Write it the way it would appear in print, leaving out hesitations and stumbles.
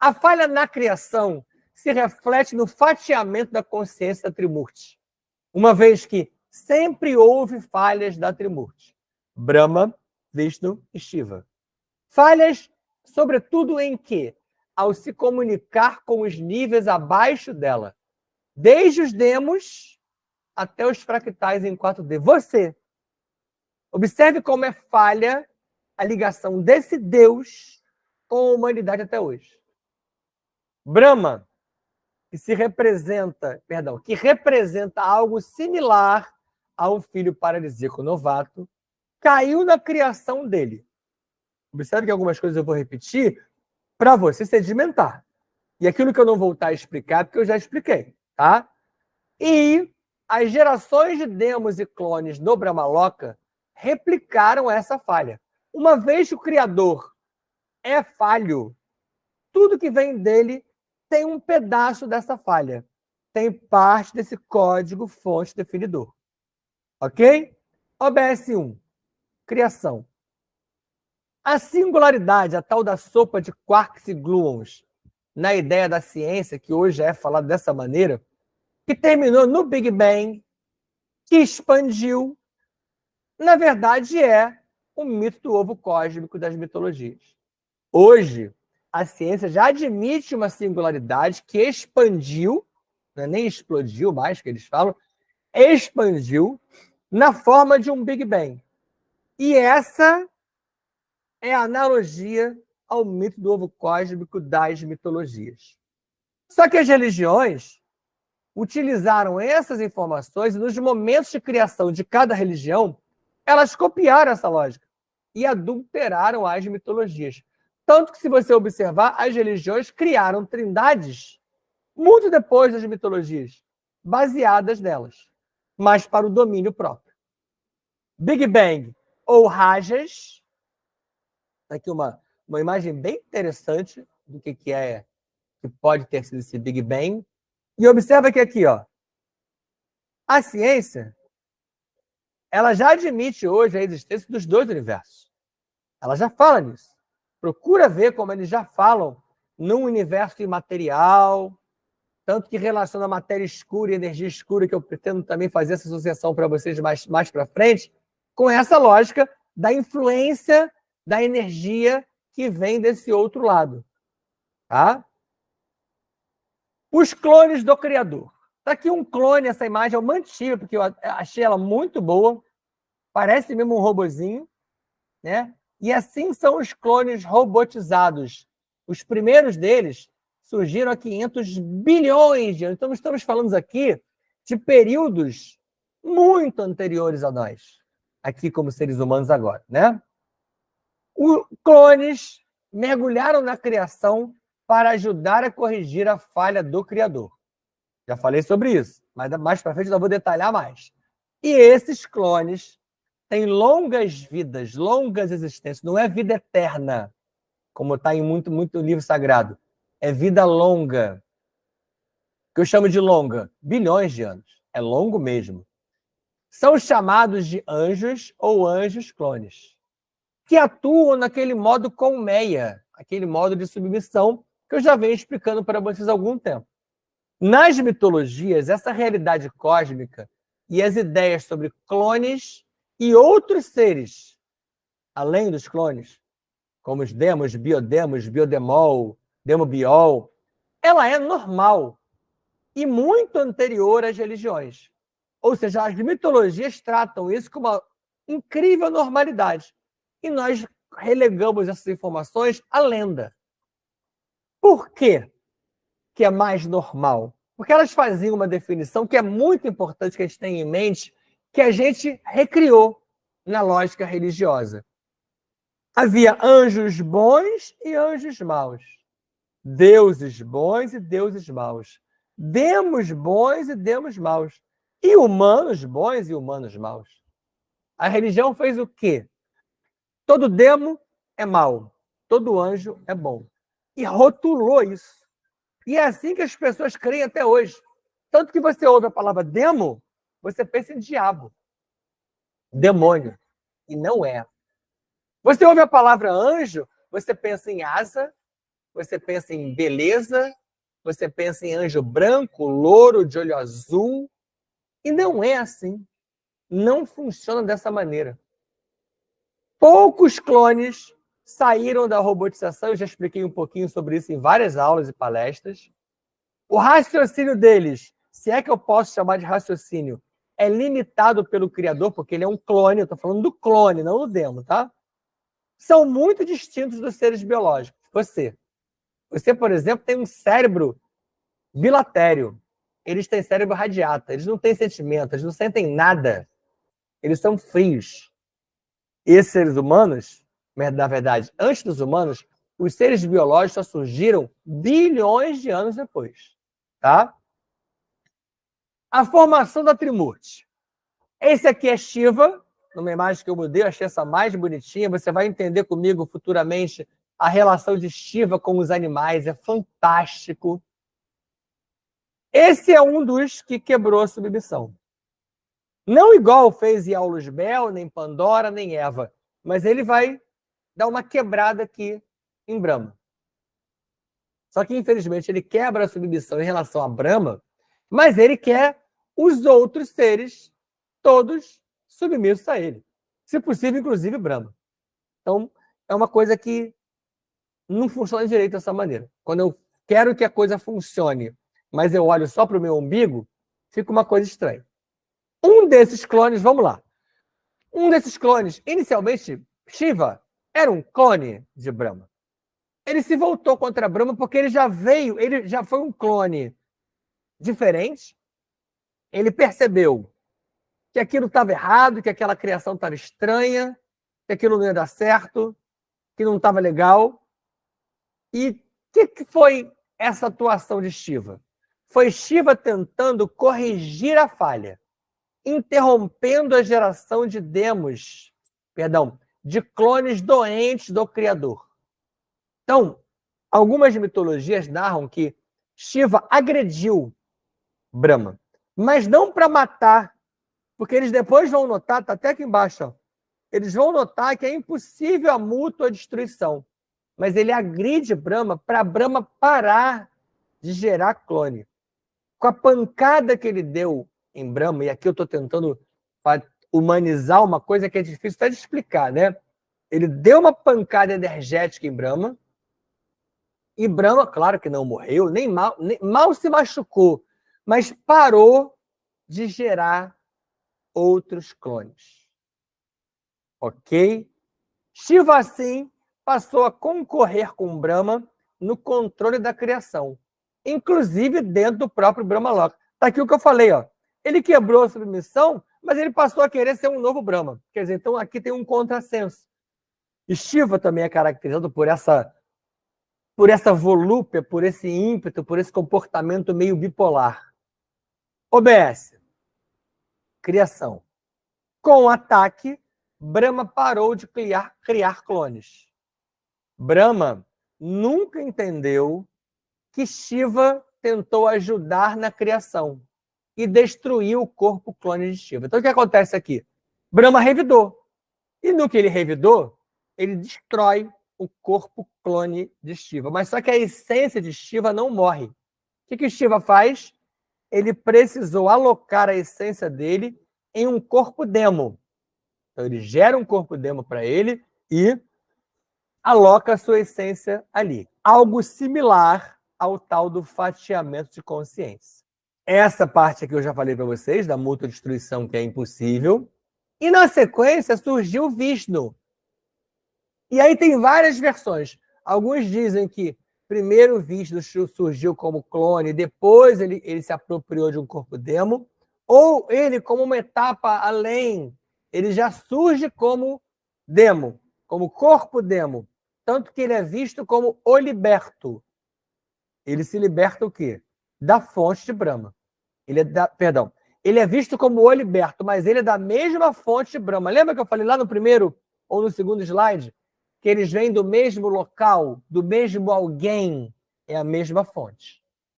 A falha na criação se reflete no fatiamento da consciência da Trimurti, uma vez que sempre houve falhas da Trimurti: Brahma, Vishnu e Shiva. Falhas, sobretudo, em que, ao se comunicar com os níveis abaixo dela, desde os demos até os fractais em 4D. Você, observe como é falha a ligação desse Deus com a humanidade até hoje. Brahma, que representa algo similar a um filho paralítico novato, caiu na criação dele. Observe que algumas coisas eu vou repetir para você sedimentar. E aquilo que eu não vou voltar a explicar, porque eu já expliquei, tá? E as gerações de demos e clones no Brahmaloka replicaram essa falha. Uma vez que o Criador é falho, tudo que vem dele tem um pedaço dessa falha. Tem parte desse código fonte definidor. Ok? OBS 1. Criação. A singularidade, a tal da sopa de quarks e gluons, na ideia da ciência, que hoje é falado dessa maneira, que terminou no Big Bang, que expandiu, na verdade é o mito do ovo cósmico das mitologias. Hoje, a ciência já admite uma singularidade que expandiu, não é nem explodiu mais, que eles falam, expandiu na forma de um Big Bang. E essa é a analogia ao mito do ovo cósmico das mitologias. Só que as religiões utilizaram essas informações e nos momentos de criação de cada religião, elas copiaram essa lógica e adulteraram as mitologias. Tanto que, se você observar, as religiões criaram trindades muito depois das mitologias, baseadas nelas, mas para o domínio próprio. Big Bang ou Rajas, aqui uma imagem bem interessante do que pode ter sido esse Big Bang. E observa que aqui, ó, a ciência, ela já admite hoje a existência dos dois universos. Ela já fala nisso. Procura ver como eles já falam num universo imaterial, tanto que relaciona a matéria escura e energia escura, que eu pretendo também fazer essa associação para vocês mais para frente, com essa lógica da influência da energia que vem desse outro lado. Tá? Os clones do Criador. Está aqui um clone, essa imagem eu mantive, porque eu achei ela muito boa. Parece mesmo um robozinho, né? E assim são os clones robotizados. Os primeiros deles surgiram há 500 bilhões de anos. Então, estamos falando aqui de períodos muito anteriores a nós, aqui como seres humanos agora, né? Os clones mergulharam na criação para ajudar a corrigir a falha do Criador. Já falei sobre isso, mas mais para frente eu vou detalhar mais. E esses clones têm longas vidas, longas existências. Não é vida eterna, como está em muito livro sagrado. É vida longa. O que eu chamo de longa? Bilhões de anos. É longo mesmo. São chamados de anjos ou anjos clones, que atuam naquele modo colmeia, aquele modo de submissão que eu já venho explicando para vocês há algum tempo. Nas mitologias, essa realidade cósmica e as ideias sobre clones e outros seres, além dos clones, como os demos, biodemos, biodemol, demobiol, ela é normal e muito anterior às religiões. Ou seja, as mitologias tratam isso com uma incrível normalidade. E nós relegamos essas informações à lenda. Por quê que é mais normal? Porque elas faziam uma definição que é muito importante que a gente tenha em mente, que a gente recriou na lógica religiosa. Havia anjos bons e anjos maus. Deuses bons e deuses maus. Demos bons e demos maus. E humanos bons e humanos maus. A religião fez o quê? Todo demo é mau. Todo anjo é bom. E rotulou isso. E é assim que as pessoas creem até hoje. Tanto que você ouve a palavra demo, você pensa em diabo. Demônio. E não é. Você ouve a palavra anjo, você pensa em asa, você pensa em beleza, você pensa em anjo branco, louro, de olho azul. E não é assim. Não funciona dessa maneira. Poucos clones saíram da robotização, eu já expliquei um pouquinho sobre isso em várias aulas e palestras. O raciocínio deles, se é que eu posso chamar de raciocínio, é limitado pelo criador, porque ele é um clone, eu estou falando do clone, não do demo, tá? São muito distintos dos seres biológicos. Você, por exemplo, tem um cérebro bilatério. Eles têm cérebro radiata, eles não têm sentimento, eles não sentem nada. Eles são frios. Esses seres humanos, na verdade, antes dos humanos, os seres biológicos só surgiram bilhões de anos depois. Tá? A formação da Trimurti. Esse aqui é Shiva, numa imagem que eu mudei, eu achei essa mais bonitinha. Você vai entender comigo futuramente a relação de Shiva com os animais, é fantástico. Esse é um dos que quebrou a submissão. Não igual fez Iaulos Bel, nem Pandora, nem Eva, mas ele vai dar uma quebrada aqui em Brahma. Só que, infelizmente, ele quebra a submissão em relação a Brahma, mas ele quer os outros seres todos submissos a ele. Se possível, inclusive Brahma. Então, é uma coisa que não funciona direito dessa maneira. Quando eu quero que a coisa funcione, mas eu olho só para o meu umbigo, fica uma coisa estranha. Um desses clones, vamos lá. Um desses clones, inicialmente, Shiva, era um clone de Brahma. Ele se voltou contra Brahma porque ele já foi um clone diferente. Ele percebeu que aquilo estava errado, que aquela criação estava estranha, que aquilo não ia dar certo, que não estava legal. E o que foi essa atuação de Shiva? Foi Shiva tentando corrigir a falha, interrompendo a geração de de clones doentes do Criador. Então, algumas mitologias narram que Shiva agrediu Brahma, mas não para matar, porque eles depois vão notar, está até aqui embaixo, ó, eles vão notar que é impossível a mútua destruição, mas ele agride Brahma para Brahma parar de gerar clone. Com a pancada que ele deu em Brahma, e aqui eu estou tentando humanizar uma coisa que é difícil até de explicar, né? Ele deu uma pancada energética em Brahma, e Brahma, claro que não morreu, nem mal se machucou, mas parou de gerar outros clones. Ok? Shiva, assim, passou a concorrer com Brahma no controle da criação, inclusive dentro do próprio Brahma Loka. Está aqui o que eu falei, ó. Ele quebrou a submissão, mas ele passou a querer ser um novo Brahma. Quer dizer, então aqui tem um contrassenso. E Shiva também é caracterizado por essa volúpia, por esse ímpeto, por esse comportamento meio bipolar. OBS. Criação. Com o ataque, Brahma parou de criar clones. Brahma nunca entendeu que Shiva tentou ajudar na criação e destruiu o corpo clone de Shiva. Então, o que acontece aqui? Brahma revidou. E no que ele revidou, ele destrói o corpo clone de Shiva. Mas só que a essência de Shiva não morre. O que Shiva faz? Ele precisou alocar a essência dele em um corpo demo. Então, ele gera um corpo demo para ele e aloca a sua essência ali. Algo similar ao tal do fatiamento de consciência. Essa parte aqui eu já falei para vocês, da mútua destruição, que é impossível. E na sequência surgiu Vishnu. E aí tem várias versões. Alguns dizem que primeiro Vishnu surgiu como clone, depois ele se apropriou de um corpo demo, ou ele, como uma etapa além, ele já surge como demo, como corpo demo. Tanto que ele é visto como o liberto. Ele se liberta o quê? Da fonte de Brahma. Ele é visto como o liberto, mas ele é da mesma fonte de Brahma. Lembra que eu falei lá no primeiro ou no segundo slide? Que eles vêm do mesmo local, do mesmo alguém, é a mesma fonte.